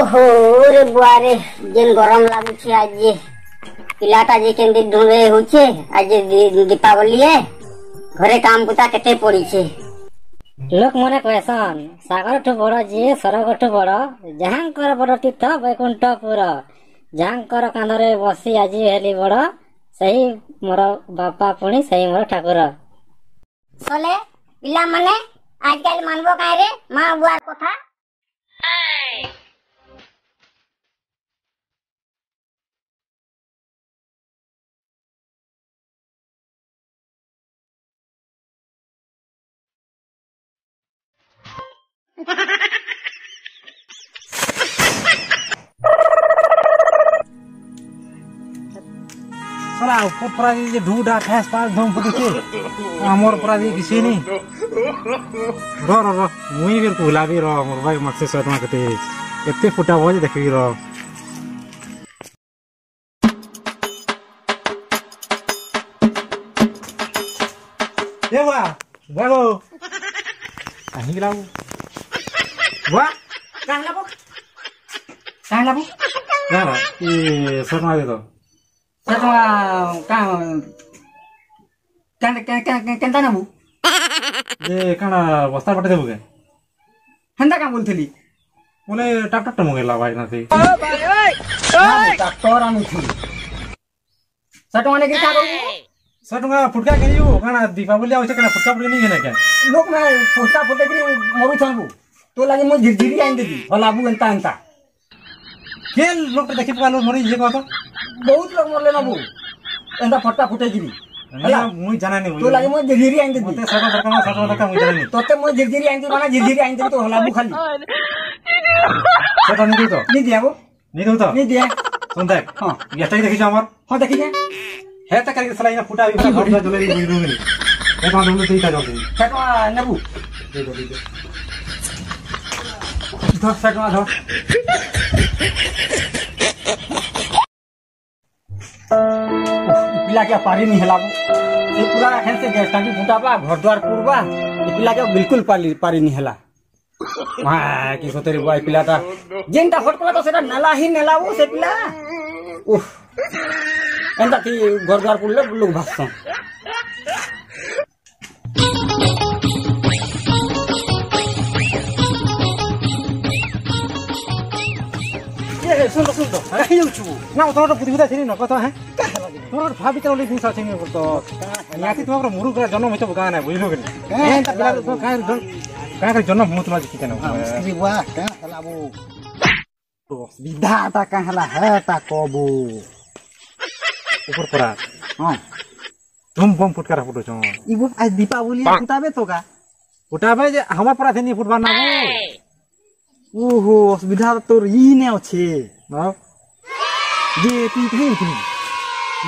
ओहो रे बुआरे जेन गरम लागुଛି आज पिलाटा जे केंदी ढुंगे होछे आज दीपावली है घरे काम कुता केते पड़ी छे लोक मने कहसन सागर ठु बड़ जे सरग ठु बड़ जहांकर बड़ तीर्थ वैकुंठपुर जहांकर कांधरे बसी आज हेली बड़ सही मोर बापा पुणी सही मोर ठाकुर सोले पिला माने आजकल मानबो काहे रे मां बुआर कथा साला ऊपर परा जे ढूढा फैस पास धम पुटी के हमर परा जे किसी नहीं रो मुई फिर गुलाबी रो मोर भाई मक्से सतमा कते एते फुटा भज देखबी रो ए वाह गो कहीं लाऊ वाह कहां लाबो यार ये सतमा दे दो केनता नबु ये काना बस्ता पटे देबो के हंदा का बोलथली बोले ट्रैक्टर टमो गेला भाई ना से ट्रैक्टर आनु थी सटवाने के का करू सटवा फुटका के यो काना दीपावली आवछे काना फुटका फुटके नहीं गेना के लोग मैं फुटका फुटे के मरु छनबु तो लागे मो झिरझिरी आइन देती हलाबु अंता के लोग देखि पालो मरि जे कहतो बहुत लोग मरले नबु एंदा फटका फुटे गिरी हला मुई जाना नहीं तो लागे मो झिरझिरी आइन देती मते सटवा दका मुई जाना नहीं तोते मो झिरझिरी आइन दे माना झिरझिरी आइन दे तो हलाबु खाली सटवा नहीं तो नहीं दियाबो नहीं दिया सुन देख हां गेटा देखि जा हमर हां देखि जा हे त करके सला इना फुटा भी घर जले बुई रुंगी हे का दम ठीक आ जाऊ सटवा नबु दे दो धर सटवा धर पिला क्या पारी नहीं हलाबो ये पूरा एखन से गैस टाकी फुटाबा घर द्वार पुरबा ये पिला के बिल्कुल पारी नहीं हला हां की सोतरी बुआ पिलाटा जेनटा फटकला तो सेटा नला ही नलाबो से पिला उफ एंदा की घर द्वार पुरले लोग भागसन ए सुन तो अरे यो छु ना तोर बुद्धि बुदा थिनी न कथा है तोर भाबी चलो ले दिन सा थिनी तो याति तोर मुरु कर जन्म हेतो गाना है बुझलो के ए त पिला तो का जन्म मुत ला दिखते ना अरे वाह का हलाबो तो विधाता का हला है ता कबो ऊपर परा हां तुम बम फुटका फुटो छ इबो आज दीपावली फुटाबे तो का फुटाबे जे हमर परा थिनी फुटबा ना ओहो असुविधा तोर ई ने अछि ना जे तू कहीं थी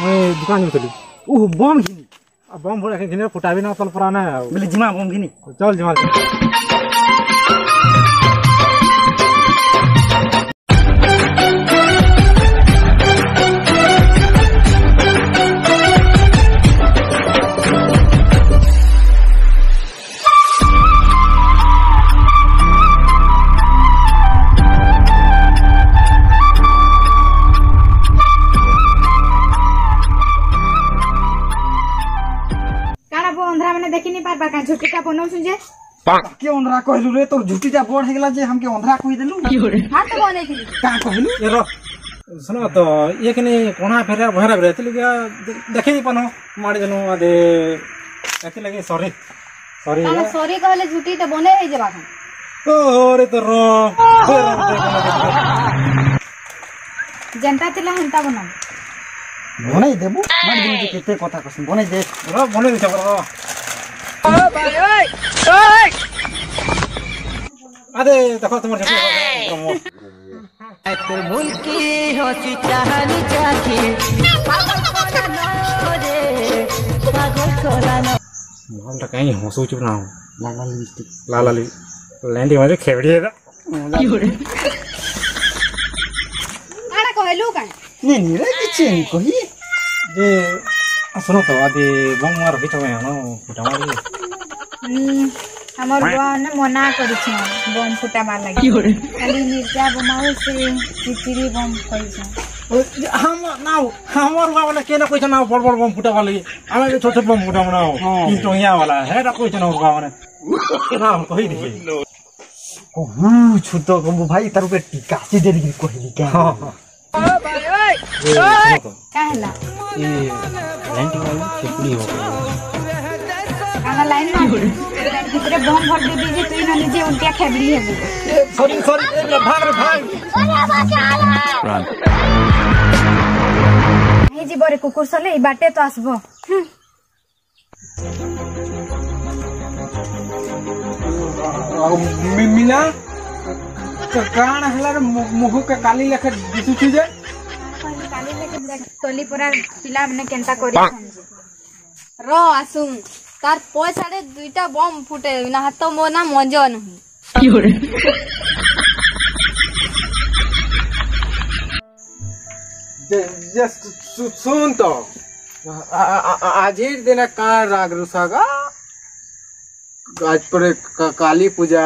मैं दुकान में चली ओह बम घिनी अब बम भोरे घिने फुटाबे ना तल परा ना बोले जिमा बम घिनी चल जिमा झुटीटा बनौ सुनजे के ओनरा कहलु रे तोर झुटीटा बड़ हे गेला जे हमके ओनरा कहि देलु हां तो बनै थी का कहलु ए रो सुनो तो ये कने कोना फेरा भरा भरा तले देखि नि पनो माडी देनु आदे एते लगे सॉरी ताने सॉरी कहले झुटीटा बनै हे जेबा ओ रे तो रो जनता तिला हंता बना बनै देबु माडी देनु केते कथा कसम बनै दे रो बनै दे रो अरे देखो तुम्हारे तोर भूल की होसी चाहनी चाही पागल कोला न मोहन त कहीं हंसो चुप ना लाला लैंडी मारे खेवड़ी है आड़ा कहलु का नहीं रे किछ कहि जे सुनो तो आदि बम मार बिच में नो फुटा मारी हमर बुआ ने मना करी छ बम फुटाबा लागि खाली मिर्चा बमाओ से चिचिरी बम करी छ हम ना हमर वाला के ना कोइ ना बड़ बड़ बम फुटाबा लगी आमे छोट छोट बम फुटाबा ना तीन टोया वाला है ना कोइ ना उड़वा माने ना कहि दिए कहू छुतो गम भाई तार पे टीका से दे दी कहली क्या हां काहला ये लैंडिंग वाली चिपड़ी हो गई काना लाइन ना भीतर बम भर दे दीजिए तू ना नीचे उल्टिया खेबली है सॉरी भाग रे भाग हे जी बरे कुकुर सले ई बाटे तो आसबो मिला कान हला रे मुह के काली लेखे दिसु छी जे काली लेके तली परा पिला मने केनता करी र आसु तार पछाडे दुईटा बम फुटे ना हाथ मो ना मजा नहीं जस्ट सुन तो आज ही दिन का राग रुसागा आज पर काली पूजा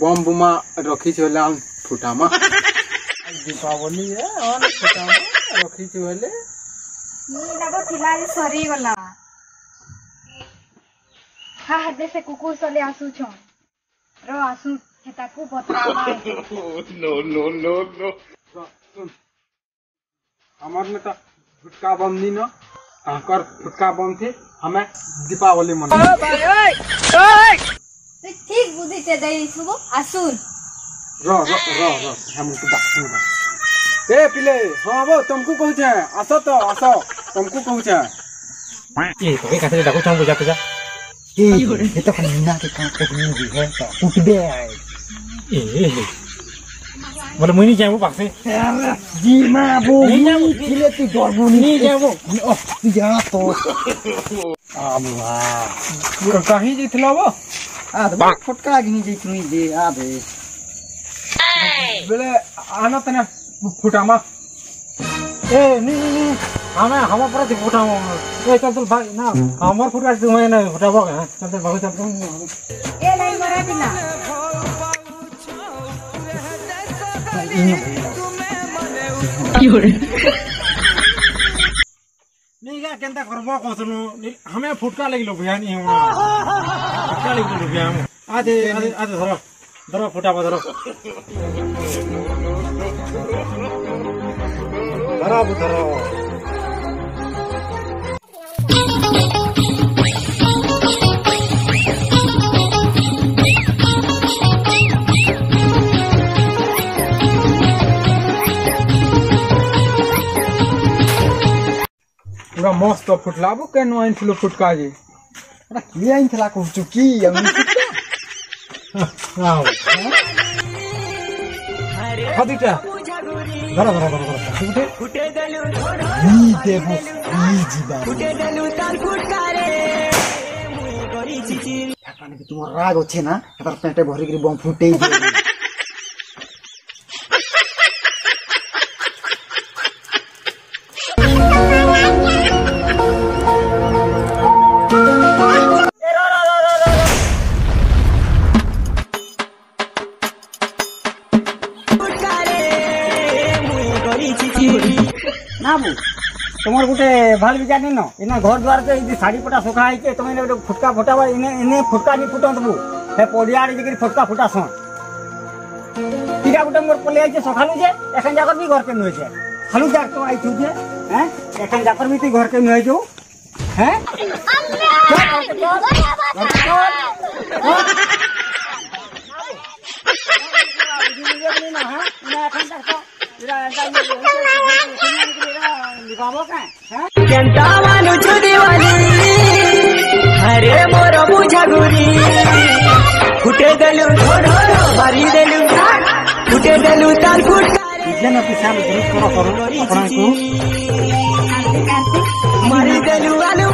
बम बुमा रखी छोला फुटामा दीपावली है और फुटामा रखी छोले नी लगो थिला जे सरी गला हा हदे से कुकुर सले आसु छ रो आसु हेता को पत्रावा नो हमार में तो फुटका बम नी न काकर फुटका बम थे हमें दीपावली मना ठीक बुद्धि ते दई सुबो आसु रो हम को डाक ए पिले हां वो तुमको कहू छे आसो तो आसो तुमको कहू छे ए तो एक आसे डाकू छम बुझा पूजा ये तो मीना के काम को नहीं भी है तो कुछ दे ए बोले मुनी जाबो पासे जी मां वो खिले तू डरबो नहीं जाबो ओ जा तो आबा कहीं जितला वो आ फटका गिनी जे तुई दे आबे बोले आना तना फुटामा ए नी हमें पर फुटामा ए चल भाई ना हमर फुटा तुम्हें ना फुटाबो चल भागो चल ए नहीं मरा दिना नहीं क्या केंता करबो कोसनु हमें फुटका लगिलो भैया नहीं हमरा फुटका लगिलो भैया हम आधे धरो फुटाबा धरो पूरा मस्त फुटलाबो के नो आइन फुलो फुटका जी अरे ले आइन थला को चुकी हम आओ हदिटा धरो फुटे नी देबो नी जीवा फुटे देलु तार फुटकारे मुई करी चिची पानी के तुम राग होछे ना एतर पेटे भरी के बम फुटेई दे नाबू तुम्हार गुटे भाल विचार नहीं न इना घर द्वार से साड़ी पटा सुखा है के तुम फुटका फुटावा इने फुटका नहीं फुटन तबू हे पडिया रे जे फुटका फुटा सन तीरा गुटे मोर पले आइছে सखालु जे एखन जाकर भी घर के नय छे खालु जाक तो आई छु जे हैं एखन जाकर भी ती घर के नय जो हैं अरे मोर बुझा गुरी फुटे देलु मारी देलु फुटे देलु ताल फुट इजन पिछा में करो अपना को मारी देलु आलू